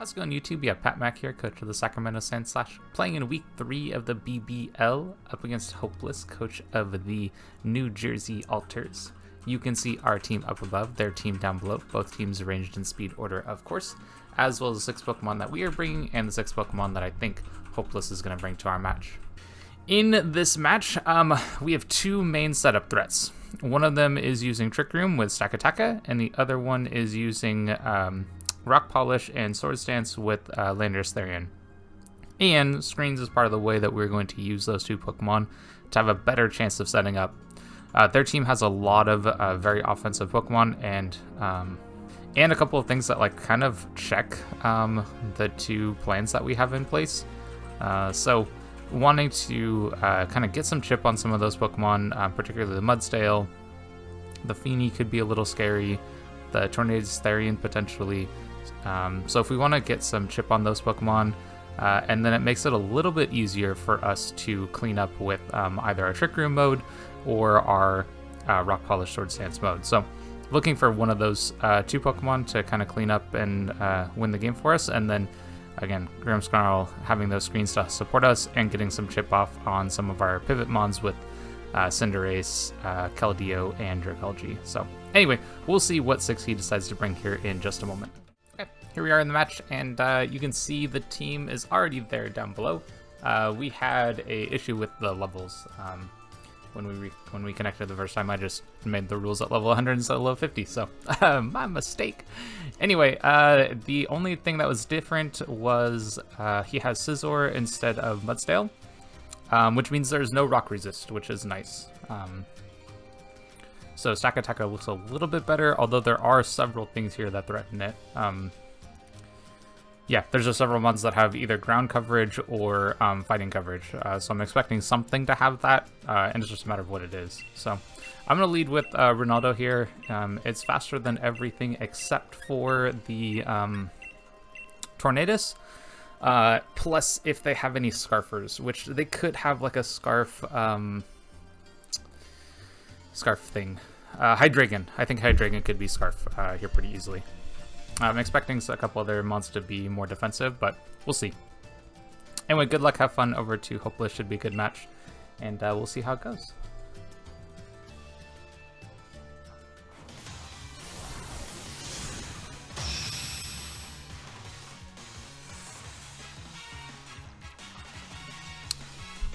How's it going, YouTube? Yeah, Pat Mack here, coach of the Sacramento Sand Slash, playing in week 3 of the BBL up against Hopeless, coach of the New Jersey Alters. You can see our team up above, their team down below, both teams arranged in speed order, of course, as well as the 6 Pokemon that we are bringing and the 6 Pokemon that I think Hopeless is going to bring to our match. In this match, we have 2 main setup threats. One of them is using Trick Room with Stakataka, and the other one is using Rock Polish and Sword Stance with Landorus Therian. And Screens is part of the way that we're going to use those 2 Pokemon to have a better chance of setting up. Their team has a lot of very offensive Pokemon and a couple of things that like kind of check the 2 plans that we have in place. So wanting to kind of get some chip on some of those Pokemon, particularly the Mudsdale. The Feeny could be a little scary. The Tornadus Therian potentially. So if we want to get some chip on those Pokemon, and then it makes it a little bit easier for us to clean up with either our Trick Room mode or our Rock Polish Sword Stance mode. So looking for one of those 2 Pokemon to kind of clean up and win the game for us, and then again, Grimmsnarl having those screens to support us and getting some chip off on some of our pivot mons with Cinderace, Keldeo, and Dragalge. So anyway, we'll see what 6 he decides to bring here in just a moment. Okay, here we are in the match, and you can see the team is already there down below. We had a issue with the levels. When we connected the first time, I just made the rules at level 100 instead of level 50, so my mistake. Anyway, the only thing that was different was he has Scizor instead of Mudsdale, which means there's no rock resist, which is nice. So Stakataka looks a little bit better, although there are several things here that threaten it. Yeah, there's just several ones that have either ground coverage or fighting coverage. So I'm expecting something to have that, and it's just a matter of what it is. So I'm going to lead with Ronaldo here. It's faster than everything except for the Tornadus. Plus, if they have any Scarfers, which they could have like a Scarf thing. Hydreigon. I think Hydreigon could be Scarf here pretty easily. I'm expecting a couple other mons to be more defensive, but we'll see. Anyway, good luck, have fun over to Hopeless. Should be a good match, and we'll see how it goes.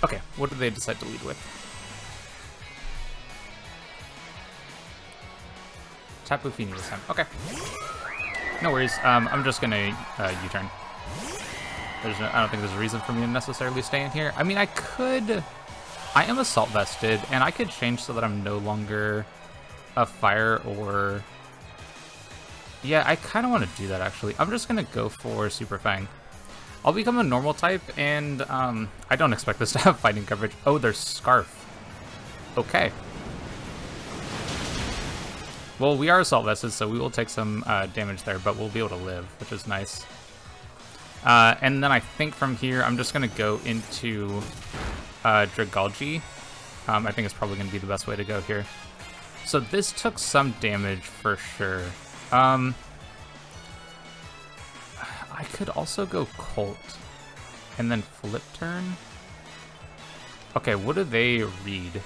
Okay, what do they decide to lead with? Tapu Fini this time. Okay. No worries. I'm just gonna U-turn. I don't think there's a reason for me to necessarily stay in here. I mean, I am Assault Vested, and I could change so that I'm no longer a Fire or... Yeah, I kind of want to do that, actually. I'm just gonna go for Super Fang. I'll become a normal type, and I don't expect this to have fighting coverage. Oh, there's Scarf. Okay. Well, we are Assault Vested, so we will take some damage there, but we'll be able to live, which is nice. And then I think from here, I'm just going to go into Dragalge. I think it's probably going to be the best way to go here. So this took some damage for sure. I could also go Colt and then Flip Turn. Okay, what do they read?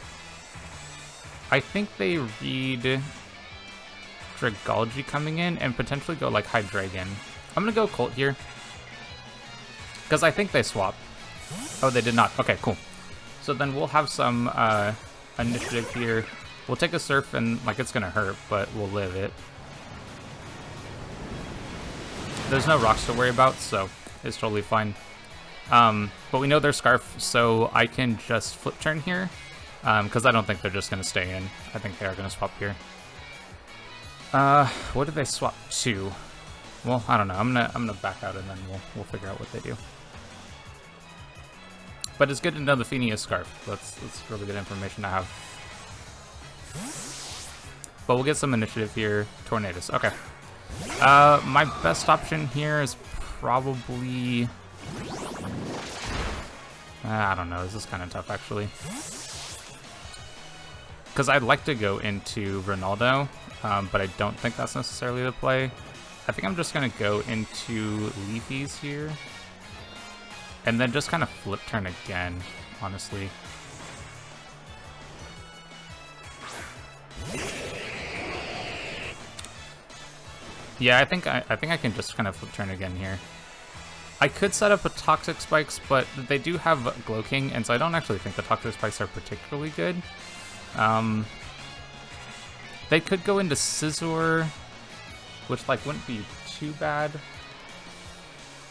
I think they read Dragalge coming in and potentially go like Hydreigon. I'm gonna go Colt here because I think they swap. Oh, they did not. Okay, cool. So then we'll have some initiative here. We'll take a Surf and like it's gonna hurt, but we'll live it. There's no rocks to worry about, so it's totally fine. But we know they're Scarf, so I can just Flip Turn here because I don't think they're just gonna stay in. I think they are gonna swap here. What did they swap to? Well, I don't know. I'm gonna back out and then we'll figure out what they do. But it's good to know the Feeny is Scarf. That's really good information to have. But we'll get some initiative here. Tornadus. Okay. My best option here is probably... I don't know. This is kind of tough, actually. Because I'd like to go into Ronaldo, but I don't think that's necessarily the play. I think I'm just going to go into Leafies here. And then just kind of flip turn again, honestly. Yeah, I think I can just kind of flip turn again here. I could set up a Toxic Spikes, but they do have Glow King, and so I don't actually think the Toxic Spikes are particularly good. They could go into Scizor, which like wouldn't be too bad.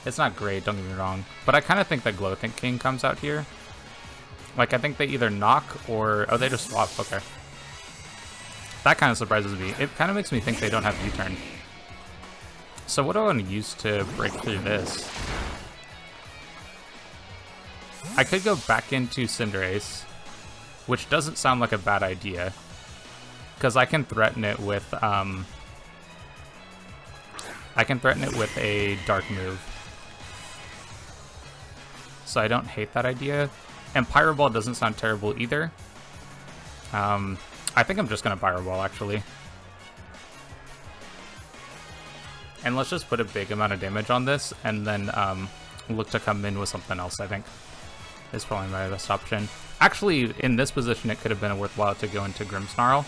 It's not great, don't get me wrong, but I kind of think that Glow King comes out here. Like I think they either knock or they just swap. Okay, that kind of surprises me. It kind of makes me think they don't have U-turn. So what do I want to use to break through this? I could go back into Cinderace, which doesn't sound like a bad idea, because I can threaten it with a Dark move. So I don't hate that idea. And Pyro Ball doesn't sound terrible either. I think I'm just gonna Pyro Ball actually. And let's just put a big amount of damage on this, and then look to come in with something else, I think. Is probably my best option. Actually, in this position, it could have been worthwhile to go into Grimmsnarl.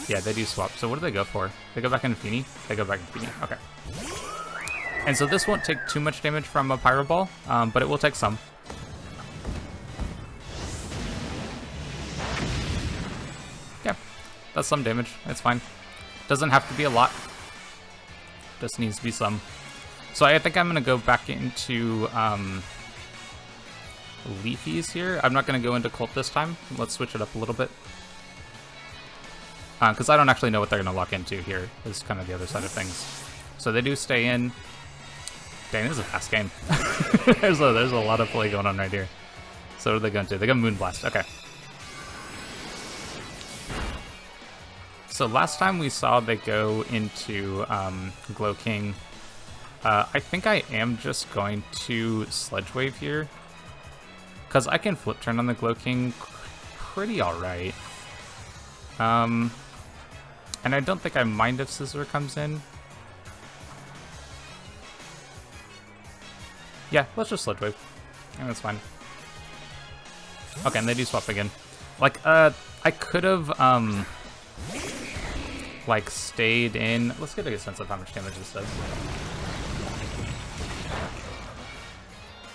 Yeah, they do swap. So what do they go for? They go back into Feeny? They go back into Feeny. Okay. And so this won't take too much damage from a Pyro Ball, but it will take some. Yeah, that's some damage. It's fine. Doesn't have to be a lot. Just needs to be some. So I think I'm going to go back into Leafies here. I'm not going to go into Colt this time. Let's switch it up a little bit. Because I don't actually know what they're going to lock into here, is kind of the other side of things. So they do stay in. Dang, this is a fast game. there's a lot of play going on right here. So what are they going to do? They go Moonblast. Okay. So last time we saw they go into Glow King. I think I am just going to Sledge Wave here, because I can flip turn on the Glow King pretty alright. And I don't think I mind if Scizor comes in. Yeah, let's just Sledge Wave. Yeah, that's fine. Okay, and they do swap again. Like, I could have, like, stayed in. Let's get a sense of how much damage this does.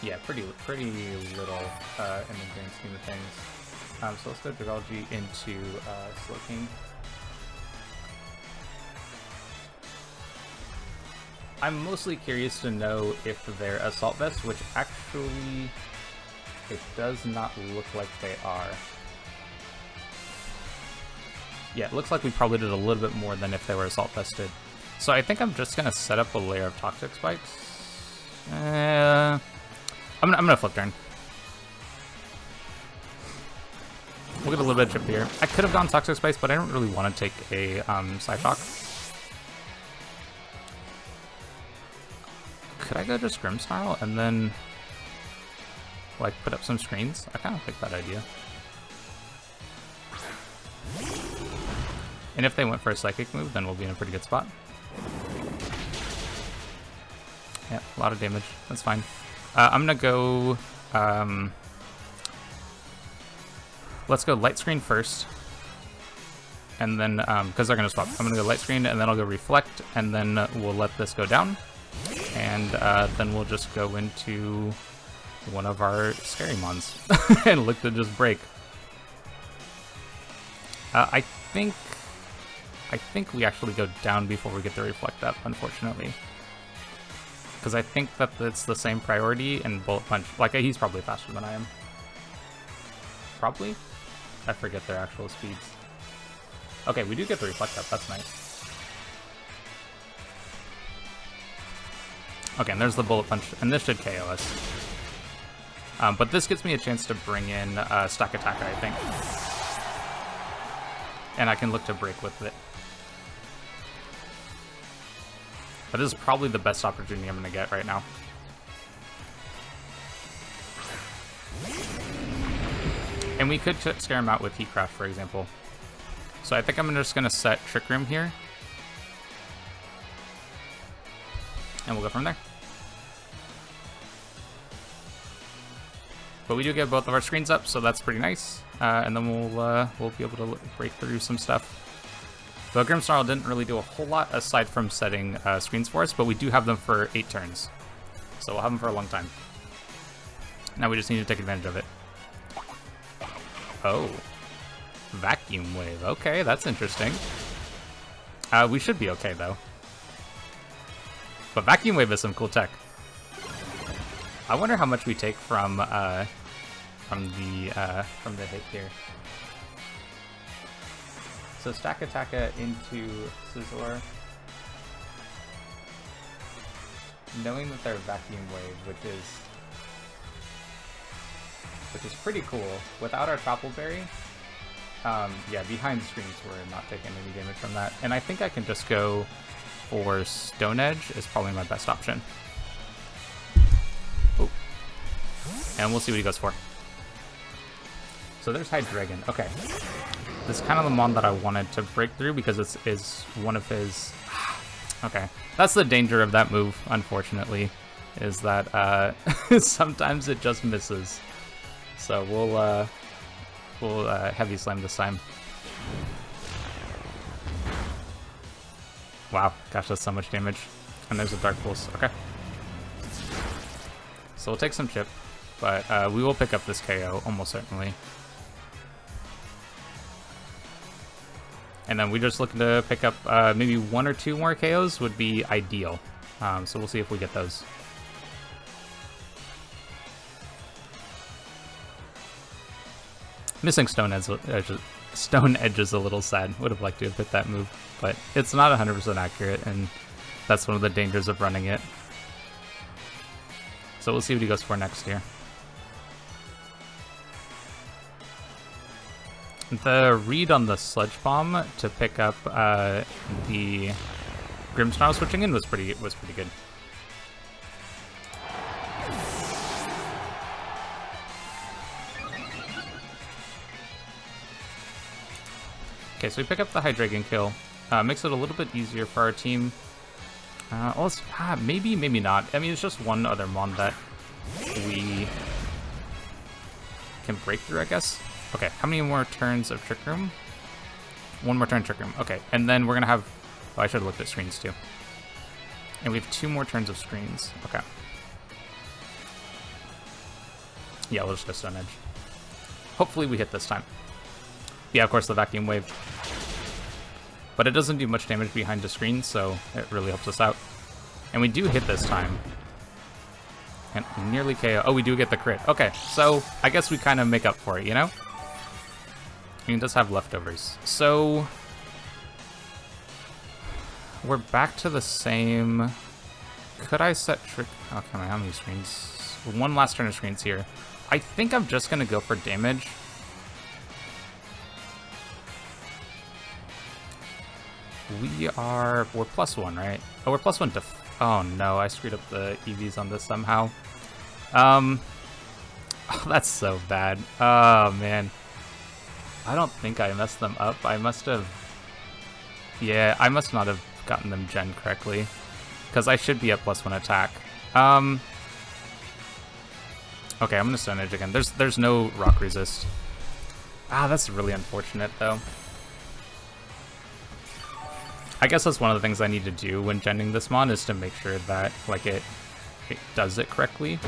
Yeah, pretty little in the grand scheme of things. So let's go Dragology into Slowking. I'm mostly curious to know if they're Assault Vest, which actually it does not look like they are. Yeah, it looks like we probably did a little bit more than if they were Assault Vested. So I think I'm just going to set up a layer of Toxic Spikes. I'm gonna flip turn. We'll get a little bit of chip here. I could have gone Toxic Spikes, but I don't really want to take a Psyshock. Could I go just Grimmsnarl and then like put up some screens? I kind of like that idea. And if they went for a Psychic move, then we'll be in a pretty good spot. Yeah, a lot of damage. That's fine. I'm gonna go. Let's go Light Screen first, and then because they're gonna swap, I'm gonna go Light Screen, and then I'll go Reflect, and then we'll let this go down, and then we'll just go into one of our Scary Mons and look to just break. I think we actually go down before we get the Reflect up, unfortunately. Because I think that it's the same priority, and Bullet Punch, like, he's probably faster than I am. Probably? I forget their actual speeds. Okay, we do get the Reflect up, that's nice. Okay, and there's the Bullet Punch, and this should KO us. But this gets me a chance to bring in Stakataka, I think. And I can look to break with it. But this is probably the best opportunity I'm going to get right now. And we could scare him out with Heatcraft, for example. So I think I'm just going to set Trick Room here. And we'll go from there. But we do get both of our screens up, so that's pretty nice. And then we'll be able to break through some stuff. The Grimmsnarl didn't really do a whole lot aside from setting screens for us, but we do have them for 8 turns. So we'll have them for a long time. Now we just need to take advantage of it. Oh. Vacuum Wave. Okay, that's interesting. We should be okay, though. But Vacuum Wave is some cool tech. I wonder how much we take from the hit here. So Stakataka into Scizor. Knowing that they're Vacuum Wave, which is pretty cool. Without our Troppleberry, yeah, behind screens we're not taking any damage from that. And I think I can just go for Stone Edge is probably my best option. Oh. And we'll see what he goes for. So there's Hydreigon. Okay. This is kind of the mon that I wanted to break through because it is one of his... Okay. That's the danger of that move, unfortunately, is that sometimes it just misses. So we'll Heavy Slam this time. Wow, gosh, that's so much damage. And there's a Dark Pulse. Okay. So we'll take some chip, but we will pick up this KO, almost certainly. And then we're just looking to pick up maybe 1 or 2 more KOs would be ideal. So we'll see if we get those. Missing Stone Edge is a little sad. Would have liked to have hit that move, but it's not 100% accurate, and that's one of the dangers of running it. So we'll see what he goes for next here. The read on the Sludge Bomb to pick up the Grimmsnarl switching in was pretty good. Okay, so we pick up the Hydreigon kill. Makes it a little bit easier for our team. Maybe, maybe not. I mean, it's just one other mon that we can break through, I guess. Okay, how many more turns of Trick Room? 1 more turn Trick Room. Okay, and then we're gonna have... Oh, I should have looked at screens too. And we have 2 more turns of screens. Okay. Yeah, we'll just go Stone Edge. Hopefully we hit this time. Yeah, of course, the Vacuum Wave. But it doesn't do much damage behind the screen, so it really helps us out. And we do hit this time. And nearly KO. Oh, we do get the crit. Okay, so I guess we kind of make up for it, you know? He does have leftovers. So we're back to the same... Could I set trick... Oh, come on, how many screens? 1 last turn of screens here. I think I'm just going to go for damage. We're +1, right? Oh, we're +1 to... Oh no, I screwed up the EVs on this somehow. Oh, that's so bad. Oh man. I don't think I messed them up. I must have... Yeah, I must not have gotten them gen correctly. Because I should be at +1 attack. Okay, I'm gonna Stone Edge again. There's no rock resist. Ah, that's really unfortunate though. I guess that's one of the things I need to do when genning this mon is to make sure that like it does it correctly.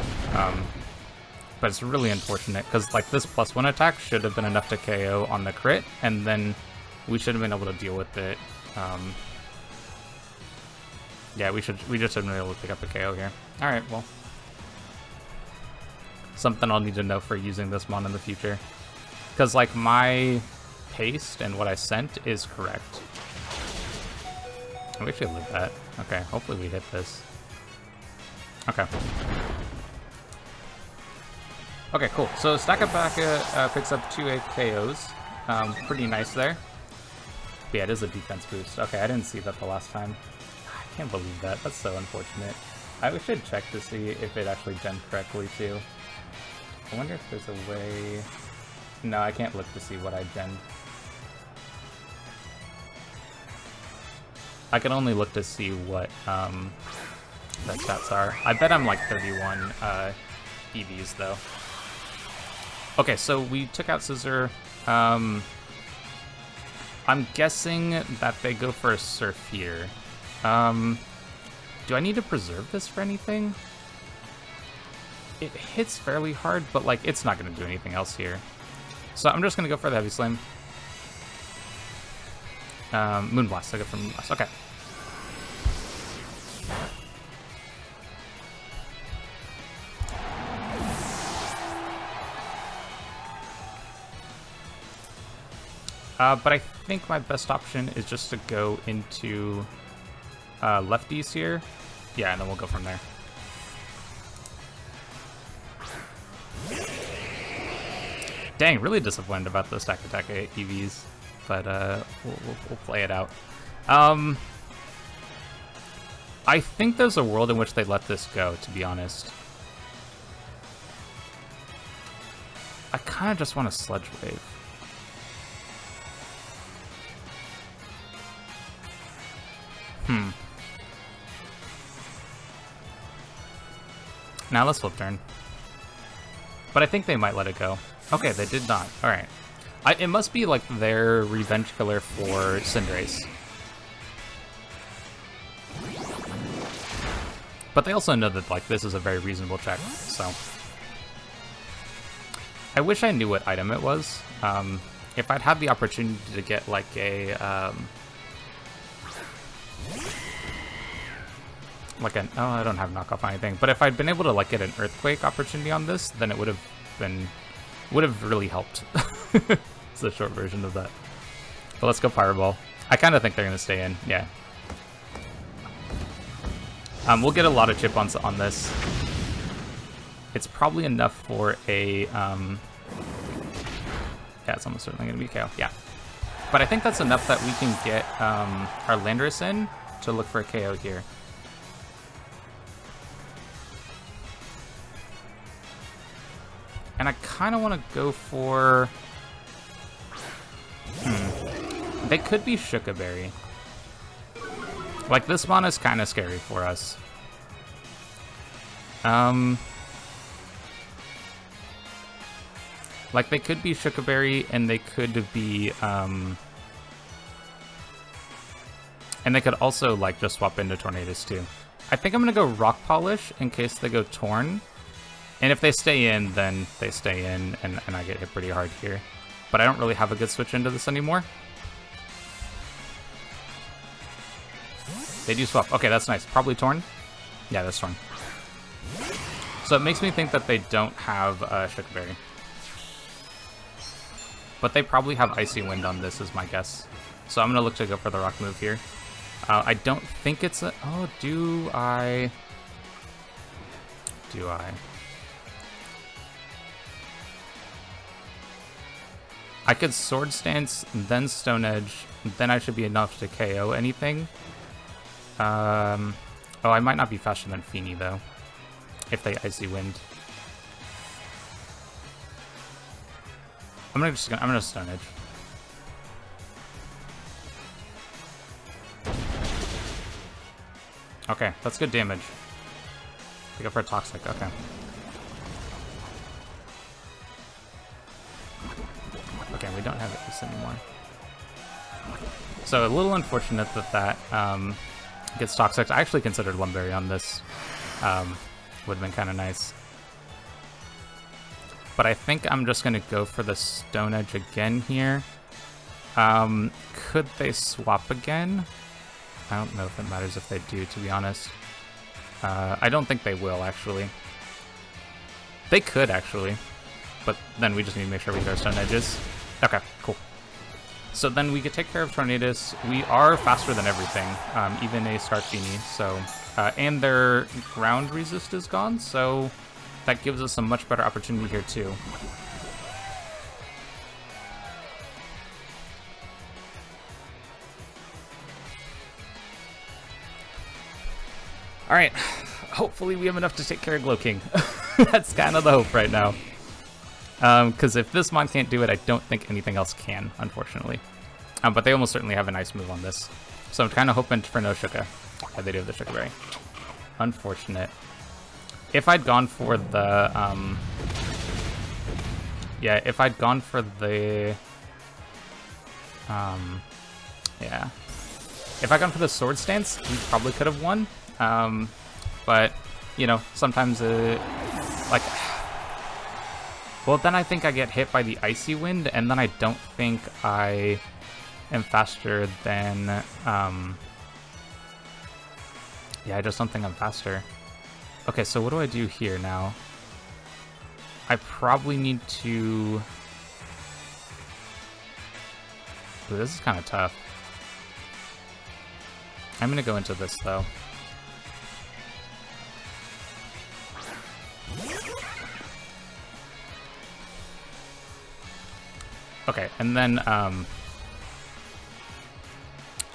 But it's really unfortunate because like this +1 attack should have been enough to KO on the crit, and then we should have been able to deal with it. Yeah, we just shouldn't be able to pick up the KO here. All right, well, something I'll need to know for using this mon in the future, because like my paste and what I sent is correct. We actually lived that. Okay, hopefully we hit this. Okay. Okay, cool. So Stakataka picks up 2 KOs. Pretty nice there. But yeah, it is a defense boost. Okay, I didn't see that the last time. I can't believe that. That's so unfortunate. I should check to see if it actually gen correctly too. I wonder if there's a way... No, I can't look to see what I gen. I can only look to see what That stats are. I bet I'm like 31 EVs though. Okay, so we took out Scissor. I'm guessing that they go for a Surf here. Do I need to preserve this for anything? It hits fairly hard, but like it's not going to do anything else here. So I'm just going to go for the Heavy Slam. Moonblast. I go for Moonblast. Okay. But I think my best option is just to go into lefties here. Yeah, and then we'll go from there. Dang, really disappointed about the Stakataka EVs, but we'll play it out. I think there's a world in which they let this go, to be honest. I kind of just want a Sludge Wave. Now let's flip turn. But I think they might let it go. Okay, they did not. Alright. It must be like their revenge killer for Cinderace. But they also know that like this is a very reasonable check, so. I wish I knew what item it was. If I'd had the opportunity to get like a oh, I don't have knockoff on anything, but if I'd been able to like get an Earthquake opportunity on this, then it would have really helped. It's the short version of that. But let's go Fireball. I kind of think they're gonna stay in, yeah. We'll get a lot of chip on this. It's probably enough for a yeah, it's almost certainly gonna be KO, yeah. But I think that's enough that we can get our Landorus in to look for a KO here. And I kind of want to go for... They could be Shuka Berry. Like, this one is kind of scary for us. Like, they could be Shuka Berry, and they could be... and they could also, like, just swap into Tornadus, too. I think I'm going to go Rock Polish in case they go Torn. And if they stay in, then they stay in, and I get hit pretty hard here. But I don't really have a good switch into this anymore. They do swap. Okay, that's nice. Probably Torn? Yeah, that's Torn. So it makes me think that they don't have Shuka Berry. But they probably have Icy Wind on this, is my guess. So I'm going to look to go for the Rock move here. I don't think it's a... Oh, do I... Do I... I could Sword Stance, then Stone Edge, then I should be enough to KO anything. Oh, I might not be faster than Feeny, though, if they Icy Wind. I'm gonna Stone Edge. Okay, that's good damage. I go for a Toxic, okay. Okay, we don't have Ace anymore. So a little unfortunate that that gets Toxic. I actually considered Lumberry on this. Would have been kind of nice. But I think I'm just going to go for the Stone Edge again here. Could they swap again? I don't know if it matters if they do, to be honest. I don't think they will, actually. They could, actually. But then we just need to make sure we hit our Stone Edges. Okay, cool. So then we could take care of Tornadus. We are faster than everything, even a Scarfini. So, and their ground resist is gone, so that gives us a much better opportunity here too. All right, hopefully we have enough to take care of Glow King. That's kind of the hope right now. Because if this Mon can't do it, I don't think anything else can, unfortunately. But they almost certainly have a nice move on this. So I'm kind of hoping for no Shuka. Yeah, they do have the Shuka Berry. unfortunate. If I'd gone for the, yeah, if I'd gone for the, yeah. If I'd gone for the sword stance, we probably could have won. But, you know, sometimes, like, well, then I think I get hit by the icy wind, and then I don't think I am faster than, yeah, I just don't think I'm faster. Okay, so what do I do here now? I probably need to... Ooh, this is kind of tough. I'm gonna go into this, though. Okay, and then,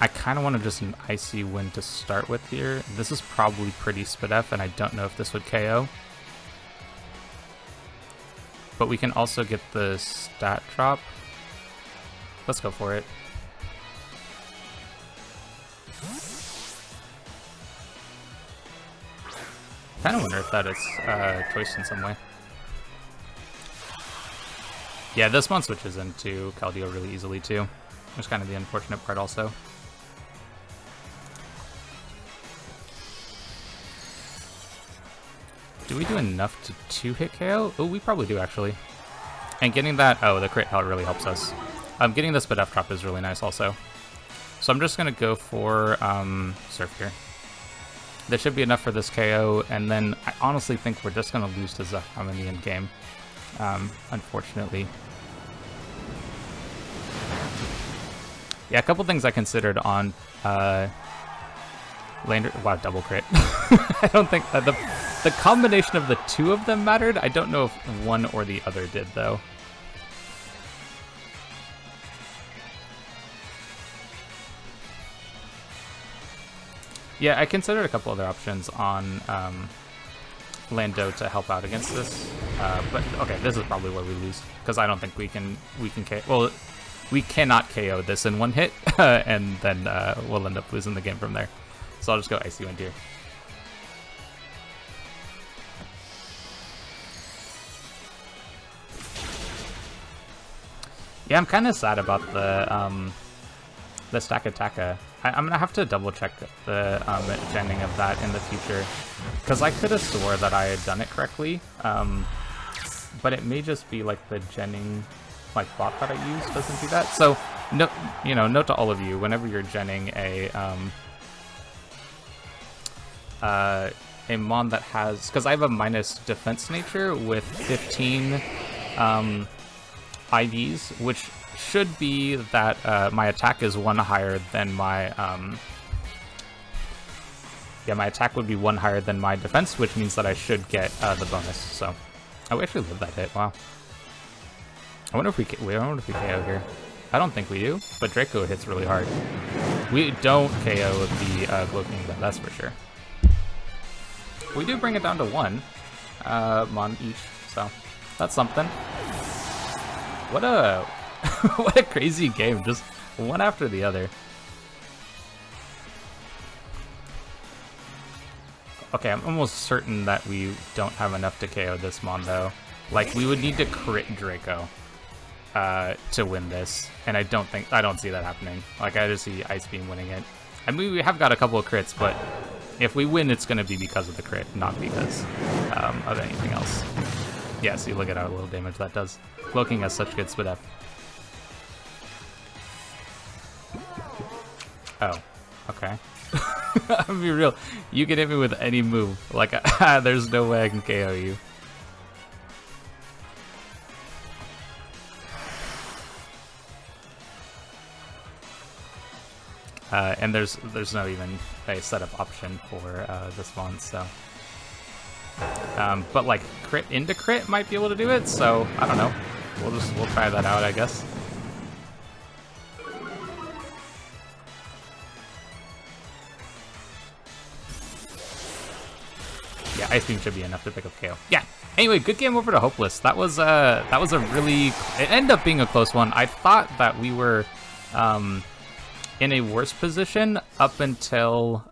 I kind of want to just an Icy Wind to start with here. This is probably pretty Spadef, and I don't know if this would KO. But we can also get the stat drop. Let's go for it. Kind of wonder if that is choice in some way. Yeah, this one switches into Caldio really easily too. Which is kind of the unfortunate part also. Do we do enough to 2-hit KO? Oh, we probably do actually. And getting that, oh, the crit really helps us. Getting this Spadef drop is really nice also. So I'm just gonna go for Surf here. There should be enough for this KO, and then I honestly think we're just gonna lose to Zakam in the end game. Unfortunately. Yeah, a couple things I considered on Lander. Wow, double crit. I don't think the combination of the two of them mattered. I don't know if one or the other did, though. Yeah, I considered a couple other options on Lando to help out against this, but okay, this is probably where we lose because I don't think we can KO. Well, we cannot KO this in one hit, and then we'll end up losing the game from there. So I'll just go Icy Wind here. Yeah, I'm kind of sad about the Stakataka. I'm gonna have to double check the genning of that in the future, because I could have swore that I had done it correctly, but it may just be like the genning like bot that I use doesn't do that. So no, you know, note to all of you, whenever you're genning a mon that has, because I have a minus defense nature with 15 IVs, which should be that my attack is one higher than my yeah, my attack would be one higher than my defense, which means that I should get the bonus. So we actually lived that hit. Wow. I wonder if we KO here. I don't think we do, but Draco hits really hard. We don't KO the Glow Kingdom, that's for sure. We do bring it down to 1 mon each, so that's something. What a what a crazy game, just one after the other. Okay, I'm almost certain that we don't have enough to KO this mon though. Like, we would need to crit Draco to win this, and I don't see that happening. Like, I just see Ice Beam winning it. I mean, we have got a couple of crits, but if we win, it's gonna be because of the crit, not because of anything else. Yeah, see, look at how little damage that does. Glow King has such good Spadef. Oh, okay. I'll be real. You can hit me with any move. Like, there's no way I can KO you. And there's no even a setup option for this one, so. But like crit into crit might be able to do it, so I don't know. We'll try that out, I guess. Yeah, Ice Beam should be enough to pick up KO. Yeah. Anyway, good game over to Hopeless. That was a really, it ended up being a close one. I thought that we were in a worse position up until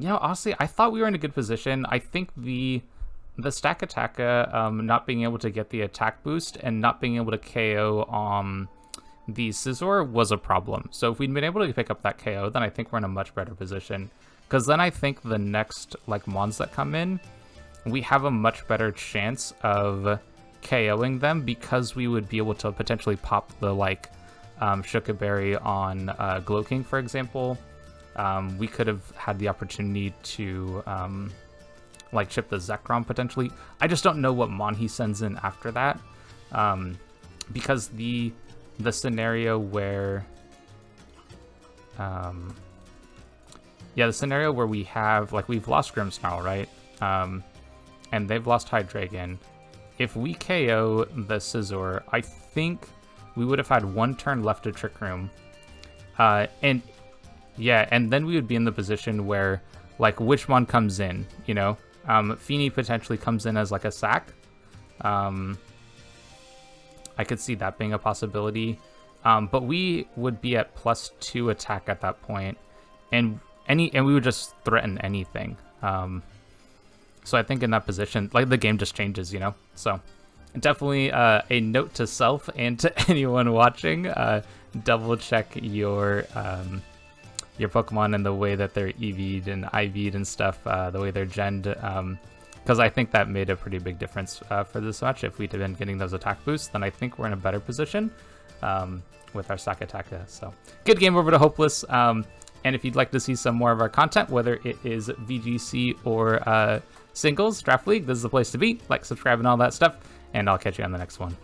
You know, honestly, I thought we were in a good position. I think the Stakataka not being able to get the attack boost and not being able to KO the Scizor was a problem. So if we'd been able to pick up that KO, then I think we're in a much better position. Because then I think the next like mons that come in, we have a much better chance of KOing them, because we would be able to potentially pop the like Shuka Berry on Glowking, for example. We could have had the opportunity to like chip the Zekrom potentially. I just don't know what mon he sends in after that, because the scenario where the scenario where we have like we've lost Grimmsnarl, right? And they've lost Hydreigon. If we KO the Scizor, I think we would have had one turn left to Trick Room, and then we would be in the position where like Witchmon comes in, you know. Feeny potentially comes in as like a sack. I could see that being a possibility. But we would be at +2 attack at that point, and we would just threaten anything. So I think in that position, like the game just changes, you know. So definitely a note to self and to anyone watching: double check your Pokemon and the way that they're EV'd and IV'd and stuff, the way they're genned, because I think that made a pretty big difference for this match. If we'd have been getting those attack boosts, then I think we're in a better position with our Stakataka. So good game over to Hopeless. And if you'd like to see some more of our content, whether it is VGC or singles, Draft League, this is the place to be. Like, subscribe, and all that stuff. And I'll catch you on the next one.